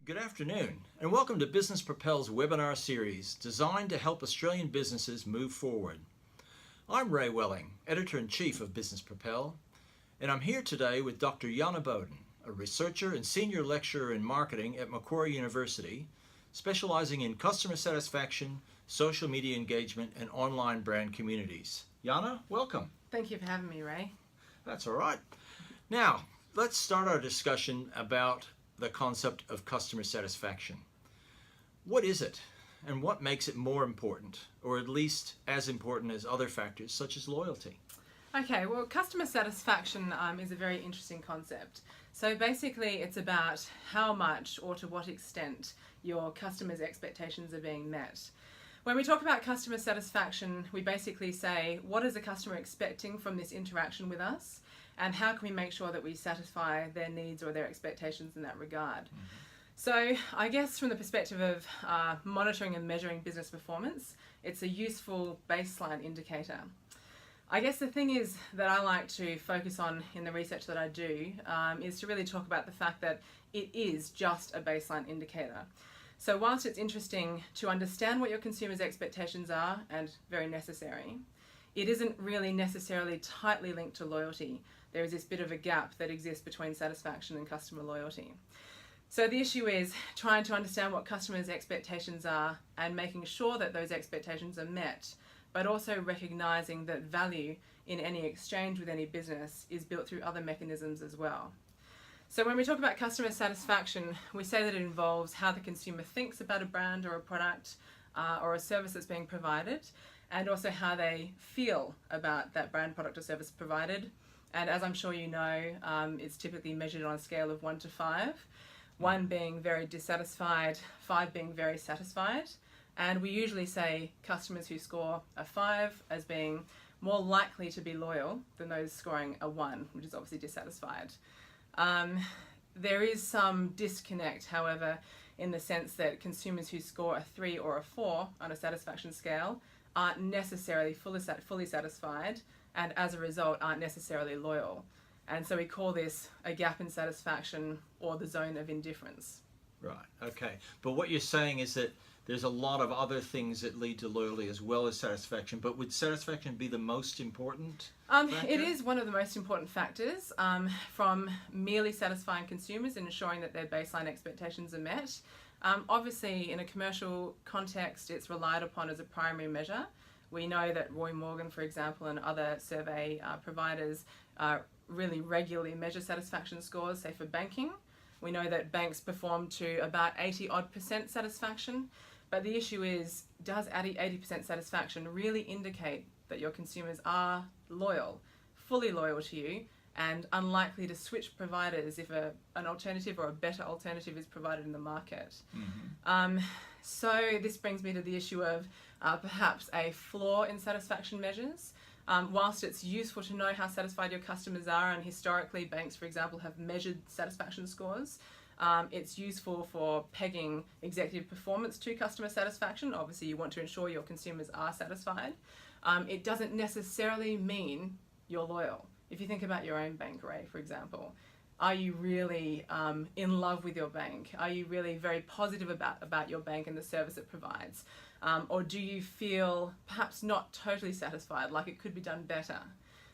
Good afternoon, and welcome to Business Propel's webinar series designed to help Australian businesses move forward. I'm Ray Welling, Editor-in-Chief of Business Propel, and I'm here today with Dr. Jana Bowden, a researcher and senior lecturer in marketing at Macquarie University, specializing in customer satisfaction, social media engagement, and online brand communities. Jana, welcome. Thank you for having me, Ray. That's all right. Now, let's start our discussion about the concept of customer satisfaction. What is it, and what makes it more important, or at least as important as other factors such as loyalty? Okay, well, customer satisfaction is a very interesting concept. So basically it's about how much or to what extent your customers' expectations are being met. When we talk about customer satisfaction, we basically say, what is the customer expecting from this interaction with us? And how can we make sure that we satisfy their needs or their expectations in that regard? So I guess from the perspective of monitoring and measuring business performance, it's a useful baseline indicator. I guess the thing is that I like to focus on in the research that I do is to really talk about the fact that it is just a baseline indicator. So whilst it's interesting to understand what your consumers' expectations are, and very necessary, it isn't really necessarily tightly linked to loyalty. There is this bit of a gap that exists between satisfaction and customer loyalty. So the issue is trying to understand what customers' expectations are and making sure that those expectations are met, but also recognizing that value in any exchange with any business is built through other mechanisms as well. So when we talk about customer satisfaction, we say that it involves how the consumer thinks about a brand or a product or a service that's being provided, and also how they feel about that brand, product or service provided. And as I'm sure you know, it's typically measured on a scale of 1 to 5, 1 being very dissatisfied, 5 being very satisfied. And we usually say customers who score a 5 as being more likely to be loyal than those scoring a 1, which is obviously dissatisfied. There is some disconnect, however, in the sense that consumers who score a 3 or a 4 on a satisfaction scale aren't necessarily fully satisfied, and as a result aren't necessarily loyal. And so we call this a gap in satisfaction or the zone of indifference. Right, okay. But what you're saying is that there's a lot of other things that lead to loyalty as well as satisfaction, but would satisfaction be the most important factor? It is one of the most important factors, from merely satisfying consumers and ensuring that their baseline expectations are met. Obviously, in a commercial context, it's relied upon as a primary measure. We know that Roy Morgan, for example, and other survey providers really regularly measure satisfaction scores, say for banking. We know that banks perform to about 80% satisfaction, but the issue is, does 80% satisfaction really indicate that your consumers are loyal, fully loyal to you, and unlikely to switch providers if an alternative or a better alternative is provided in the market? So this brings me to the issue of perhaps a flaw in satisfaction measures. Whilst it's useful to know how satisfied your customers are, and historically banks, for example, have measured satisfaction scores, it's useful for pegging executive performance to customer satisfaction. Obviously, you want to ensure your consumers are satisfied. It doesn't necessarily mean you're loyal. If you think about your own bank, Ray, for example, are you really in love with your bank? Are you really very positive about your bank and the service it provides? Or do you feel perhaps not totally satisfied, like it could be done better?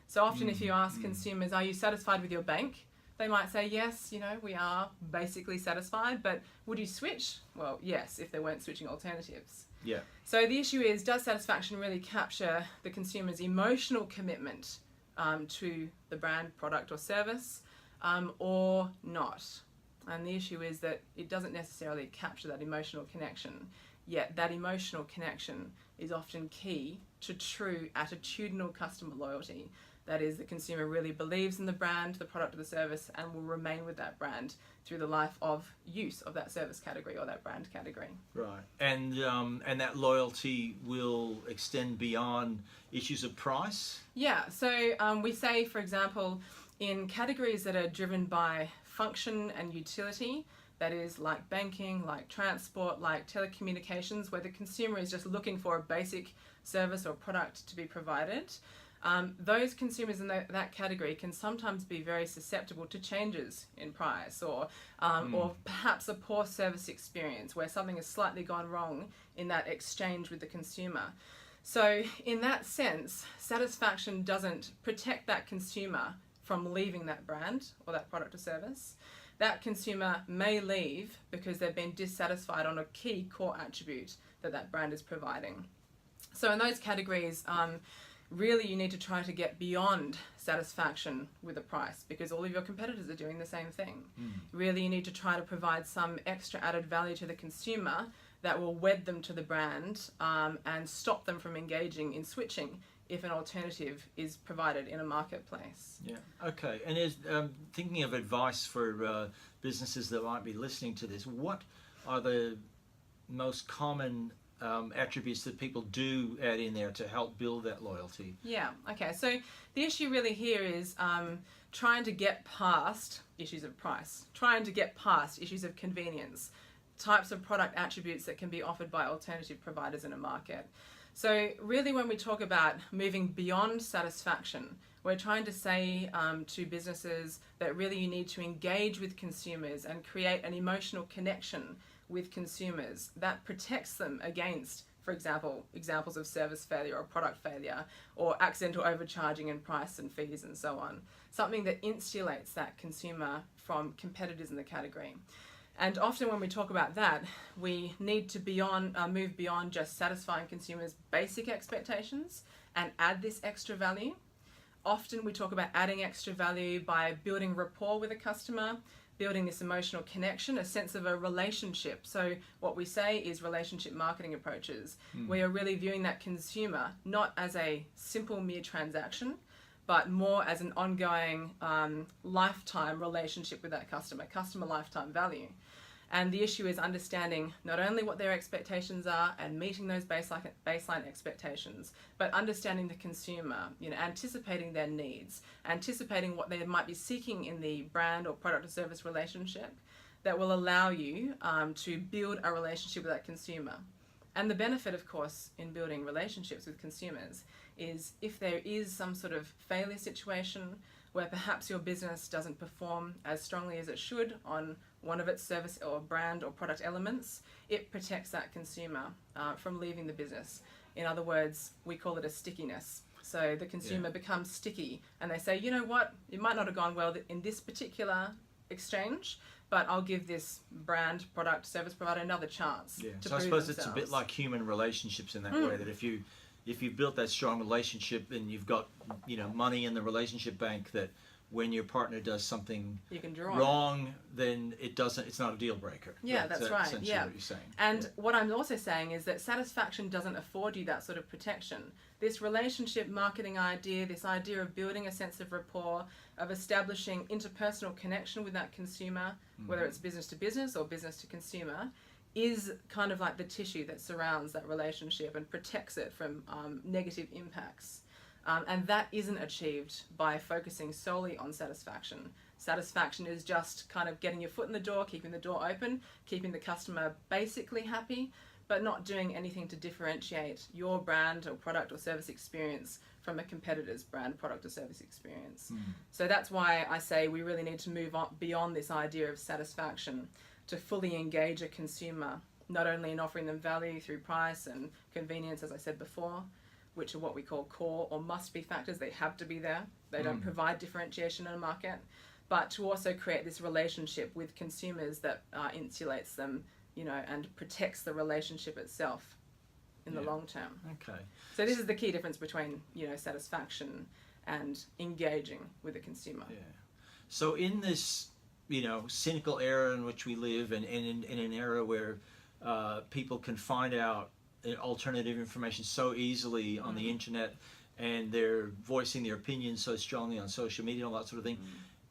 So often if you ask consumers, are you satisfied with your bank? They might say, yes, we are basically satisfied, but would you switch? Well, yes, if they weren't switching alternatives. Yeah. So the issue is, does satisfaction really capture the consumer's emotional commitment to the brand, product or service, or not? And the issue is that it doesn't necessarily capture that emotional connection, yet that emotional connection is often key to true attitudinal customer loyalty. That is, the consumer really believes in the brand, the product or the service, and will remain with that brand through the life of use of that service category or that brand category. Right, and that loyalty will extend beyond issues of price? Yeah, so we say, for example, in categories that are driven by function and utility, that is like banking, like transport, like telecommunications, where the consumer is just looking for a basic service or product to be provided, those consumers in that category can sometimes be very susceptible to changes in price, or perhaps a poor service experience where something has slightly gone wrong in that exchange with the consumer. So in that sense, satisfaction doesn't protect that consumer from leaving that brand or that product or service. That consumer may leave because they've been dissatisfied on a key core attribute that brand is providing. So in those categories, really you need to try to get beyond satisfaction with a price, because all of your competitors are doing the same thing. Really you need to try to provide some extra added value to the consumer that will wed them to the brand, and stop them from engaging in switching if an alternative is provided in a marketplace. Yeah, okay. And is thinking of advice for businesses that might be listening to this, what are the most common attributes that people do add in there to help build that loyalty? Yeah, okay. So the issue really here is trying to get past issues of price, trying to get past issues of convenience, types of product attributes that can be offered by alternative providers in a market. So really when we talk about moving beyond satisfaction, we're trying to say to businesses that really you need to engage with consumers and create an emotional connection with consumers that protects them against, for example, examples of service failure or product failure or accidental overcharging in price and fees and so on. Something that insulates that consumer from competitors in the category. And often when we talk about that, we need to move beyond just satisfying consumers' basic expectations and add this extra value. Often we talk about adding extra value by building rapport with a customer, building this emotional connection, a sense of a relationship. So what we say is relationship marketing approaches. We are really viewing that consumer not as a simple mere transaction, but more as an ongoing lifetime relationship with that customer lifetime value. And the issue is understanding not only what their expectations are and meeting those baseline expectations, but understanding the consumer, anticipating their needs, anticipating what they might be seeking in the brand or product or service relationship that will allow you to build a relationship with that consumer. And the benefit, of course, in building relationships with consumers is if there is some sort of failure situation where perhaps your business doesn't perform as strongly as it should on one of its service or brand or product elements, it protects that consumer from leaving the business. In other words, we call it a stickiness. So the consumer becomes sticky and they say, you know what, it might not have gone well in this particular exchange, but I'll give this brand, product, service provider another chance to so I prove suppose themselves. it's a bit like human relationships in that way, that if you've built that strong relationship and you've got money in the relationship bank, that when your partner does something you can draw wrong, then it's not a deal breaker. Yeah, that's right. Essentially Yeah. what you're saying. And what I'm also saying is that satisfaction doesn't afford you that sort of protection. This relationship marketing idea, this idea of building a sense of rapport, of establishing interpersonal connection with that consumer, whether it's business to business or business to consumer, is kind of like the tissue that surrounds that relationship and protects it from negative impacts. And that isn't achieved by focusing solely on satisfaction. Satisfaction is just kind of getting your foot in the door, keeping the door open, keeping the customer basically happy, but not doing anything to differentiate your brand or product or service experience from a competitor's brand, product or service experience. So that's why I say we really need to move on beyond this idea of satisfaction to fully engage a consumer, not only in offering them value through price and convenience, as I said before, which are what we call core or must-be factors. They have to be there. They don't provide differentiation in a market, but to also create this relationship with consumers that insulates them, and protects the relationship itself in the long term. Okay. So this is the key difference between, satisfaction and engaging with the consumer. Yeah. So in this, cynical era in which we live, and in an era where people can find out alternative information so easily on the internet, and they're voicing their opinions so strongly on social media and all that sort of thing,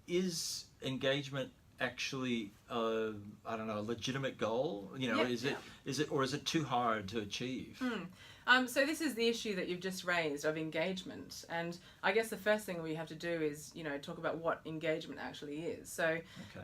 is engagement actually a legitimate goal? Is it or is it too hard to achieve? So this is the issue that you've just raised of engagement, and I guess the first thing we have to do is talk about what engagement actually is. So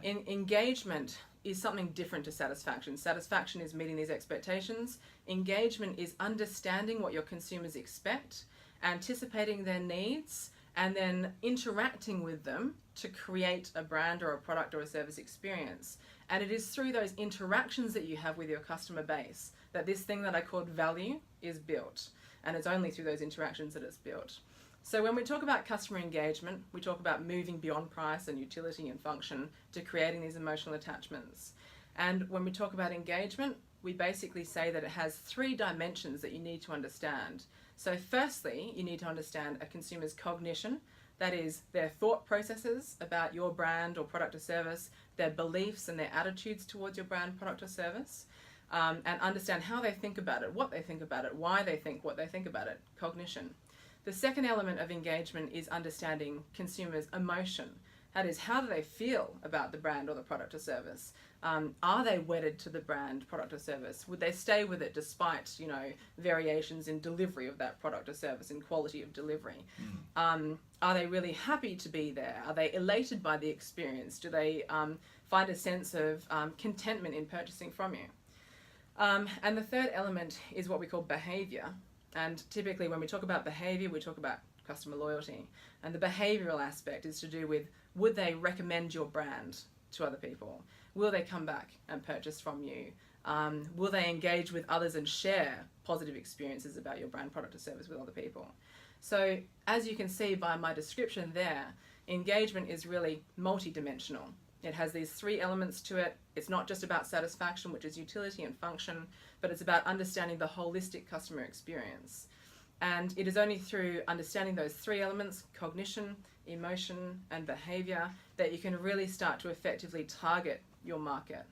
engagement is something different to satisfaction. Satisfaction is meeting these expectations. Engagement is understanding what your consumers expect anticipating their needs, and then interacting with them to create a brand or a product or a service experience. And it is through those interactions that you have with your customer base that this thing that I called value is built. And it's only through those interactions that it's built. So when we talk about customer engagement, we talk about moving beyond price and utility and function to creating these emotional attachments. And when we talk about engagement, we basically say that it has 3 dimensions that you need to understand. So firstly, you need to understand a consumer's cognition, that is their thought processes about your brand or product or service, their beliefs and their attitudes towards your brand, product or service, and understand how they think about it, what they think about it, why they think what they think about it, cognition. The second element of engagement is understanding consumers' emotion. That is, how do they feel about the brand or the product or service? Are they wedded to the brand, product or service? Would they stay with it despite, variations in delivery of that product or service and quality of delivery? Are they really happy to be there? Are they elated by the experience? Do they find a sense of contentment in purchasing from you? And the third element is what we call behavior. And typically when we talk about behavior, we talk about customer loyalty. And the behavioral aspect is to do with, would they recommend your brand to other people? Will they come back and purchase from you? Will they engage with others and share positive experiences about your brand, product or service with other people? So as you can see by my description there, engagement is really multidimensional. It has these 3 elements to it. It's not just about satisfaction, which is utility and function, but it's about understanding the holistic customer experience. And it is only through understanding those 3 elements, cognition, emotion, and behavior, that you can really start to effectively target your market.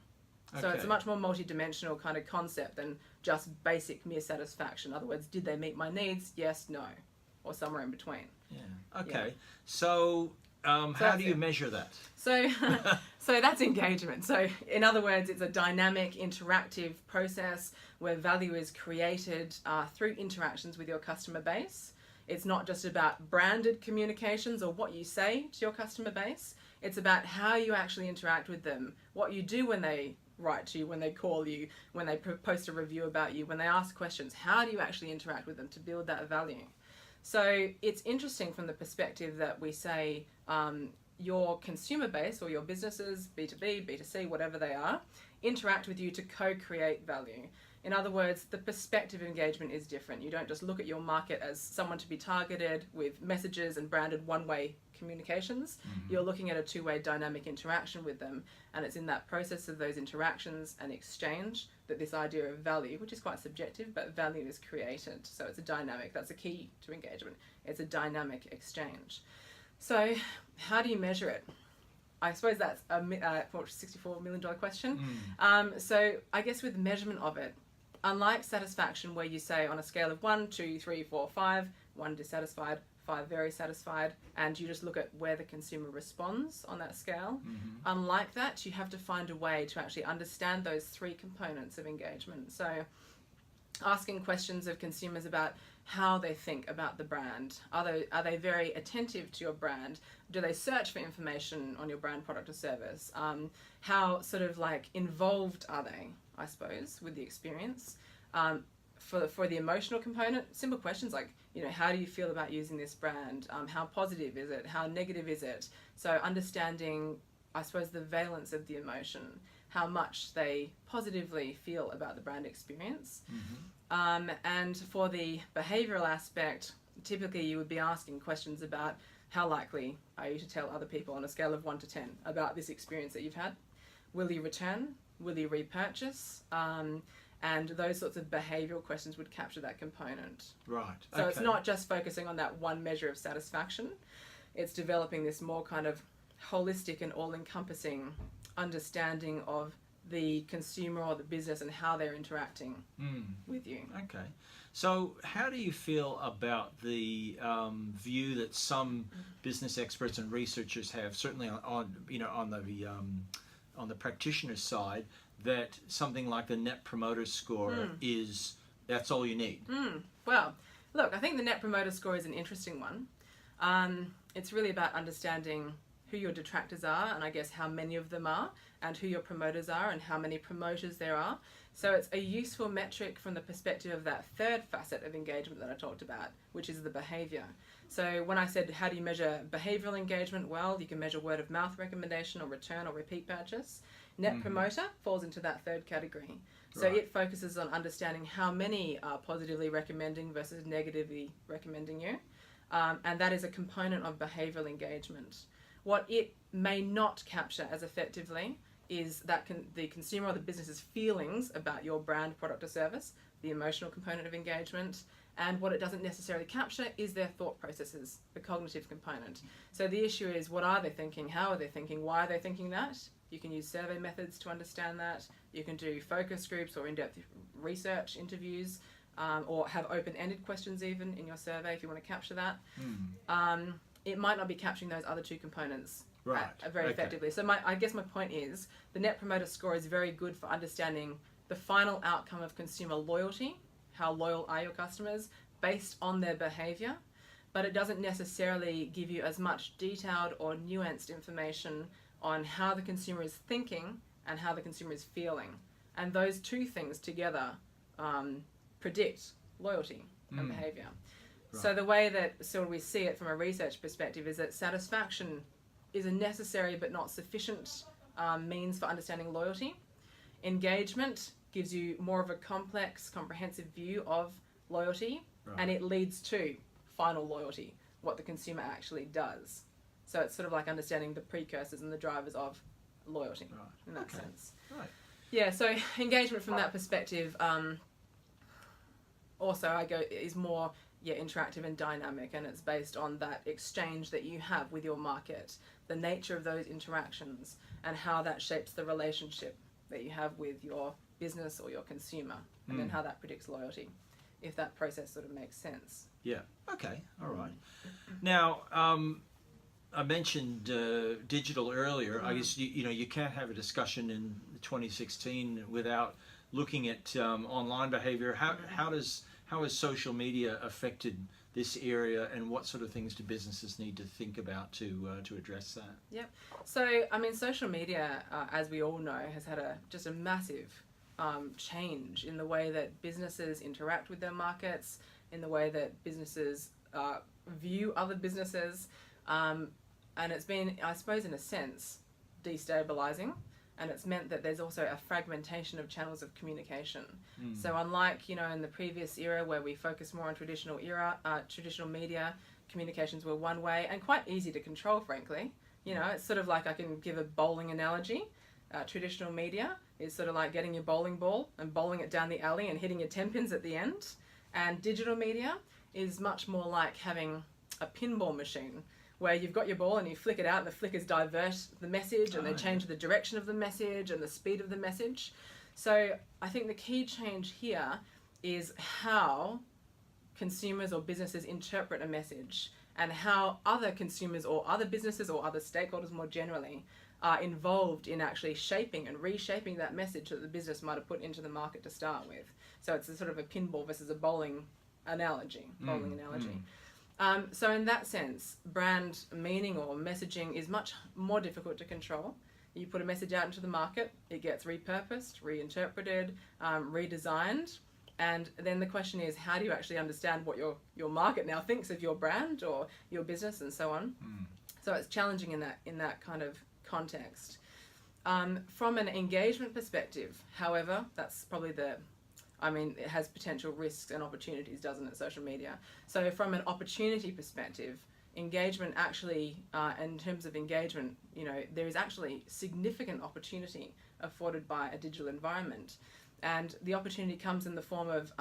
Okay. So it's a much more multidimensional kind of concept than just basic mere satisfaction. In other words, did they meet my needs? Yes, no, or somewhere in between. Yeah. Okay. Yeah. So how do you measure that? So, so that's engagement. So in other words, it's a dynamic, interactive process where value is created through interactions with your customer base. It's not just about branded communications or what you say to your customer base. It's about how you actually interact with them, what you do when they write to you, when they call you, when they post a review about you, when they ask questions. How do you actually interact with them to build that value? So it's interesting from the perspective that we say your consumer base or your businesses, B2B, B2C, whatever they are, interact with you to co-create value. In other words, the perspective of engagement is different. You don't just look at your market as someone to be targeted with messages and branded one-way communications. Mm-hmm. You're looking at a 2-way dynamic interaction with them, and it's in that process of those interactions and exchange that this idea of value, which is quite subjective, but value is created. So it's a dynamic. That's a key to engagement. It's a dynamic exchange. So how do you measure it? I suppose that's a $64 million question. So I guess with measurement of it, unlike satisfaction, where you say on a scale of 1, 2, 3, 4, 5, 1 dissatisfied, 5 very satisfied, and you just look at where the consumer responds on that scale. Mm-hmm. Unlike that, you have to find a way to actually understand those 3 components of engagement. So asking questions of consumers about how they think about the brand. Are they very attentive to your brand? Do they search for information on your brand, product or service? How sort of like involved are they, I suppose, with the experience? For the emotional component, simple questions like, how do you feel about using this brand? How positive is it? How negative is it? So understanding, I suppose, the valence of the emotion, how much they positively feel about the brand experience. Mm-hmm. And for the behavioral aspect, typically you would be asking questions about how likely are you to tell other people on a scale of 1 to 10 about this experience that you've had? Will you return? Will you repurchase? And those sorts of behavioural questions would capture that component. Right. So okay. It's not just focusing on that one measure of satisfaction. It's developing this more kind of holistic and all-encompassing understanding of the consumer or the business and how they're interacting with you. Okay. So how do you feel about the view that some business experts and researchers have, certainly on the practitioner side, that something like the Net Promoter Score that's all you need? Well, look, I think the Net Promoter Score is an interesting one. It's really about understanding who your detractors are, and I guess how many of them are, and who your promoters are, and how many promoters there are. So it's a useful metric from the perspective of that third facet of engagement that I talked about, which is the behavior. So when I said, how do you measure behavioral engagement? Well, you can measure word of mouth recommendation or return or repeat purchase. Net promoter falls into that third category. So it focuses on understanding how many are positively recommending versus negatively recommending you. And that is a component of behavioral engagement. What it may not capture as effectively is that the consumer or the business's feelings about your brand, product or service, the emotional component of engagement. And what it doesn't necessarily capture is their thought processes, the cognitive component. So the issue is, what are they thinking? How are they thinking? Why are they thinking that? You can use survey methods to understand that. You can do focus groups or in-depth research interviews, or have open-ended questions even in your survey if you want to capture that. It might not be capturing those other two components very effectively. So I guess my point is, the Net Promoter Score is very good for understanding the final outcome of consumer loyalty. How loyal are your customers based on their behavior, but it doesn't necessarily give you as much detailed or nuanced information on how the consumer is thinking and how the consumer is feeling. And those two things together predict loyalty and behavior. So the way that we see it from a research perspective is that satisfaction is a necessary but not sufficient means for understanding loyalty. Engagement gives you more of a complex, comprehensive view of loyalty, and it leads to final loyalty, what the consumer actually does. So it's sort of like understanding the precursors and the drivers of loyalty in that sense. Yeah, so engagement from that perspective also is more interactive and dynamic, and it's based on that exchange that you have with your market, the nature of those interactions, and how that shapes the relationship that you have with your business or your consumer, and then how that predicts loyalty, if that process sort of makes sense. Yeah. Okay. All right. Now, I mentioned digital earlier. I guess you can't have a discussion in 2016 without looking at online behavior. How has social media affected this area, and what sort of things do businesses need to think about to address that? Yep. So I mean, social media, as we all know, has had just a massive change in the way that businesses interact with their markets, in the way that businesses view other businesses, and it's been, I suppose, in a sense, destabilizing, and it's meant that there's also a fragmentation of channels of communication. So unlike in the previous era where we focus more on traditional media, communications were one way and quite easy to control, frankly. It's sort of like, I can give a bowling analogy. Traditional media is sort of like getting your bowling ball and bowling it down the alley and hitting your 10 pins at the end. And digital media is much more like having a pinball machine where you've got your ball and you flick it out and the flickers divert the message and they change the direction of the message and the speed of the message. So I think the key change here is how consumers or businesses interpret a message, and how other consumers or other businesses or other stakeholders more generally are involved in actually shaping and reshaping that message that the business might have put into the market to start with. So it's a sort of a pinball versus a bowling analogy. So in that sense, brand meaning or messaging is much more difficult to control. You put a message out into the market, it gets repurposed, reinterpreted, redesigned, and then the question is, how do you actually understand what your market now thinks of your brand or your business and so on? So it's challenging in that kind of context. From an engagement perspective, however, that's probably it has potential risks and opportunities, doesn't it, social media? So from an opportunity perspective, engagement actually, in terms of engagement, there is actually significant opportunity afforded by a digital environment. And the opportunity comes in the form of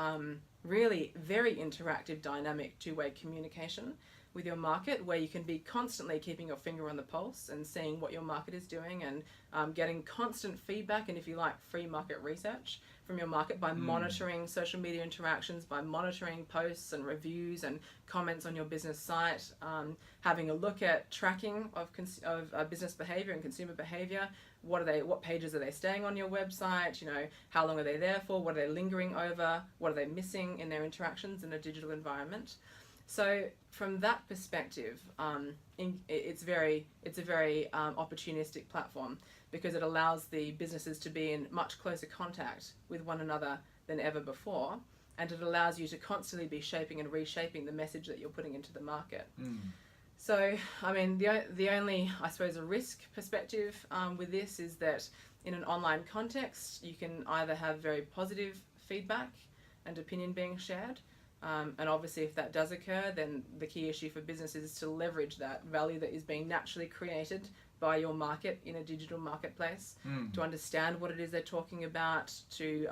really very interactive, dynamic, two-way communication with your market, where you can be constantly keeping your finger on the pulse and seeing what your market is doing, and getting constant feedback and, if you like, free market research from your market by monitoring social media interactions, by monitoring posts and reviews and comments on your business site, having a look at tracking of business behavior and consumer behavior. What pages are they staying on your website? How long are they there for? What are they lingering over? What are they missing in their interactions in a digital environment? So from that perspective, it's a very opportunistic platform, because it allows the businesses to be in much closer contact with one another than ever before, and it allows you to constantly be shaping and reshaping the message that you're putting into the market. So, I mean, the only, I suppose, a risk perspective with this is that in an online context, you can either have very positive feedback and opinion being shared, and obviously if that does occur, then the key issue for businesses is to leverage that value that is being naturally created by your market in a digital marketplace, to understand what it is they're talking about, to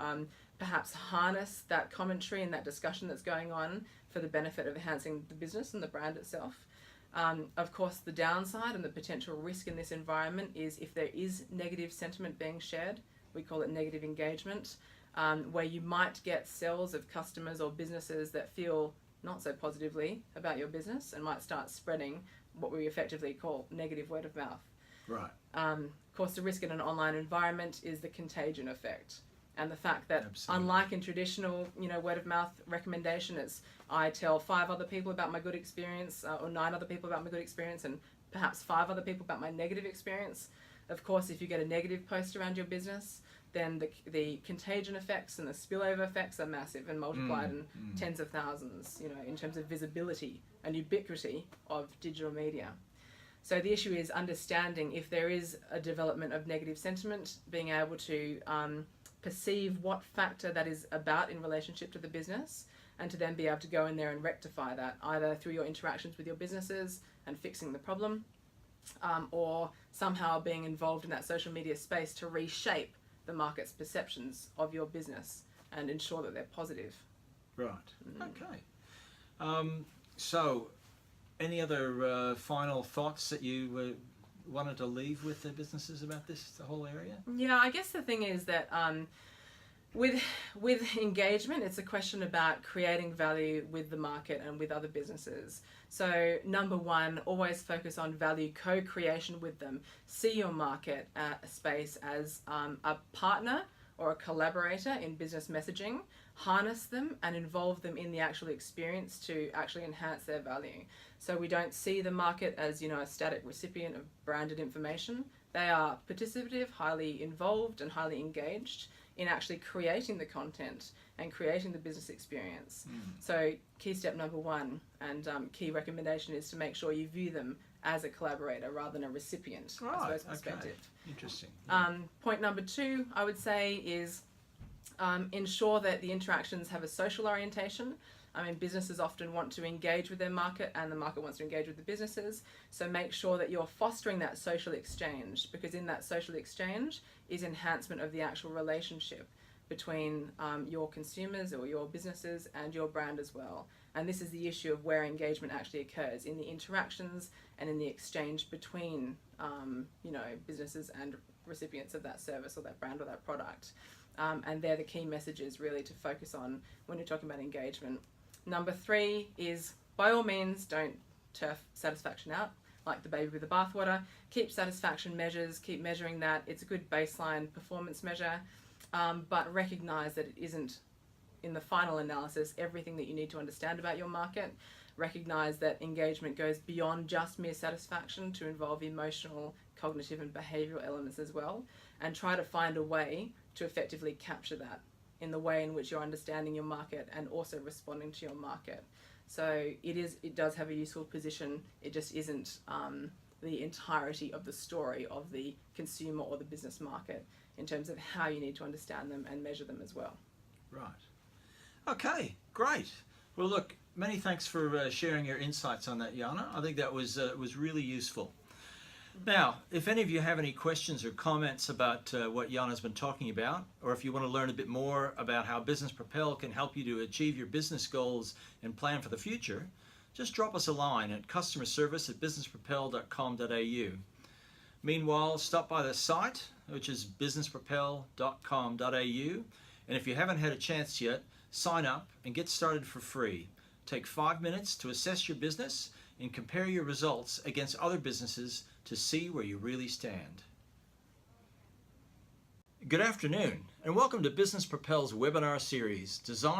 perhaps harness that commentary and that discussion that's going on for the benefit of enhancing the business and the brand itself. Of course, the downside and the potential risk in this environment is if there is negative sentiment being shared, we call it negative engagement, where you might get cells of customers or businesses that feel not so positively about your business and might start spreading what we effectively call negative word of mouth. Right. Of course, the risk in an online environment is the contagion effect. And the fact that, Absolutely. unlike in traditional, word of mouth recommendation, it's I tell 5 other people about my good experience, or 9 other people about my good experience, and perhaps 5 other people about my negative experience. Of course, if you get a negative post around your business, then the contagion effects and the spillover effects are massive and multiplied in tens of thousands, in terms of visibility and ubiquity of digital media. So the issue is understanding if there is a development of negative sentiment, being able to perceive what factor that is about in relationship to the business, and to then be able to go in there and rectify that, either through your interactions with your businesses and fixing the problem, or somehow being involved in that social media space to reshape the market's perceptions of your business and ensure that they're positive. Right. Okay. So, any other final thoughts that you wanted to leave with the businesses about the whole area? Yeah, I guess the thing is that with engagement, it's a question about creating value with the market and with other businesses. So number one, always focus on value co-creation with them. See your market space as a partner or a collaborator in business messaging. Harness them and involve them in the actual experience to actually enhance their value. So we don't see the market as, a static recipient of branded information. They are participative, highly involved and highly engaged in actually creating the content and creating the business experience. So key step number one and key recommendation is to make sure you view them as a collaborator rather than a recipient, Right. I suppose, perspective. Okay. Interesting. Point number two, I would say, is ensure that the interactions have a social orientation. I mean, businesses often want to engage with their market and the market wants to engage with the businesses. So make sure that you're fostering that social exchange, because in that social exchange is enhancement of the actual relationship between your consumers or your businesses and your brand as well. And this is the issue of where engagement actually occurs, in the interactions and in the exchange between businesses and recipients of that service or that brand or that product. And they're the key messages really to focus on when you're talking about engagement. Number three is, by all means, don't turf satisfaction out like the baby with the bathwater. Keep satisfaction measures, keep measuring that. It's a good baseline performance measure, but recognize that it isn't, in the final analysis, everything that you need to understand about your market. Recognize that engagement goes beyond just mere satisfaction to involve emotional, cognitive and behavioural elements as well, and try to find a way to effectively capture that in the way in which you're understanding your market and also responding to your market. So it does have a useful position. It just isn't the entirety of the story of the consumer or the business market in terms of how you need to understand them and measure them as well. Right. Okay, great. Well, look, many thanks for sharing your insights on that, Jana. I think that was really useful. Now, if any of you have any questions or comments about what Jana's been talking about, or if you want to learn a bit more about how Business Propel can help you to achieve your business goals and plan for the future, just drop us a line at customerservice@businesspropel.com.au. Meanwhile, stop by the site, which is businesspropel.com.au, and if you haven't had a chance yet, sign up and get started for free. Take 5 minutes to assess your business and compare your results against other businesses to see where you really stand. Good afternoon, and welcome to Business Propel's webinar series designed